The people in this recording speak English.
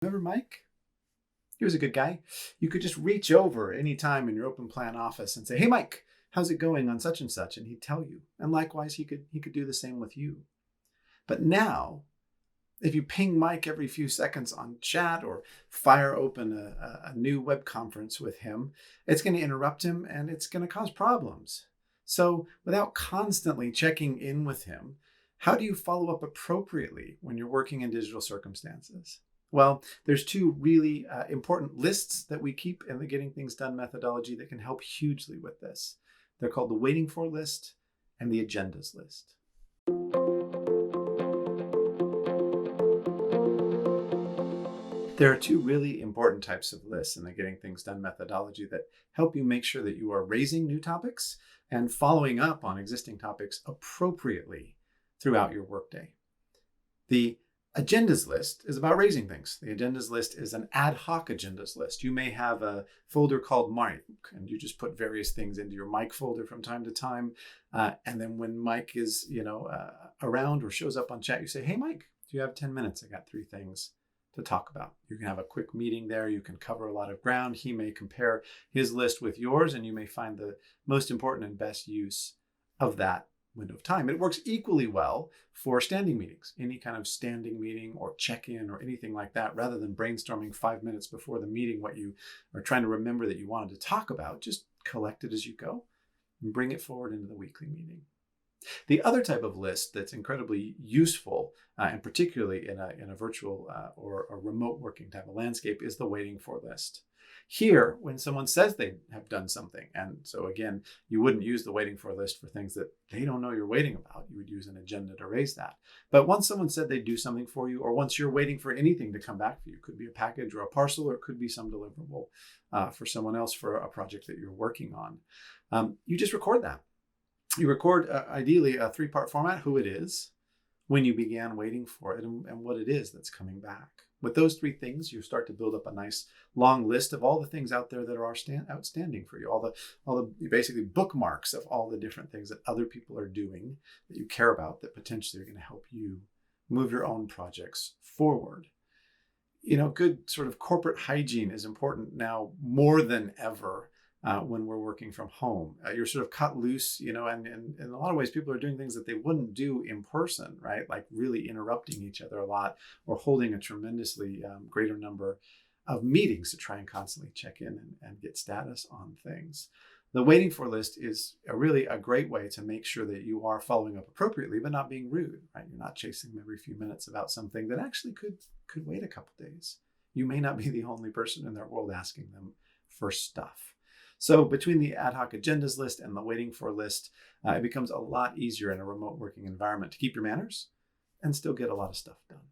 Remember Mike? He was a good guy. You could just reach over anytime in your open plan office and say, "Hey, Mike, how's it going on such and such?" And he'd tell you. And likewise, he could do the same with you. But now, if you ping Mike every few seconds on chat or fire open a new web conference with him, it's going to interrupt him and it's going to cause problems. So, without constantly checking in with him, how do you follow up appropriately when you're working in digital circumstances? Well, there's two really important lists that we keep in the Getting Things Done methodology that can help hugely with this. They're called the waiting for list and the agendas list. There are two really important types of lists in the Getting Things Done methodology that help you make sure that you are raising new topics and following up on existing topics appropriately throughout your workday. The agendas list is about raising things. The agendas list is an ad hoc agendas list. You may have a folder called Mike, and you just put various things into your Mike folder from time to time. And then when Mike is, around or shows up on chat, you say, "Hey, Mike, do you have 10 minutes? I got 3 things to talk about." You can have a quick meeting there. You can cover a lot of ground. He may compare his list with yours, and you may find the most important and best use of that window of time. It works equally well for standing meetings, any kind of standing meeting or check-in or anything like that. Rather than brainstorming 5 minutes before the meeting what you are trying to remember that you wanted to talk about, just collect it as you go and bring it forward into the weekly meeting. The other type of list that's incredibly useful, and particularly in a virtual or a remote working type of landscape, is the waiting for list. Here, when someone says they have done something, and so again, you wouldn't use the waiting for list for things that they don't know you're waiting about. You would use an agenda to raise that. But once someone said they'd do something for you, or once you're waiting for anything to come back for you, could be a package or a parcel, or it could be some deliverable for someone else for a project that you're working on. You just record that. You record ideally a 3-part format: who it is, when you began waiting for it, and what it is that's coming back. With those 3 things, you start to build up a nice long list of all the things out there that are outstanding for you, all the basically bookmarks of all the different things that other people are doing that you care about that potentially are going to help you move your own projects forward. Good sort of corporate hygiene is important now more than ever. When we're working from home, you're sort of cut loose, and in a lot of ways, people are doing things that they wouldn't do in person, right? Like really interrupting each other a lot, or holding a tremendously greater number of meetings to try and constantly check in and get status on things. The waiting for list is really a great way to make sure that you are following up appropriately, but not being rude, right? You're not chasing them every few minutes about something that actually could wait a couple days. You may not be the only person in their world asking them for stuff. So between the ad hoc agendas list and the waiting for list, it becomes a lot easier in a remote working environment to keep your manners and still get a lot of stuff done.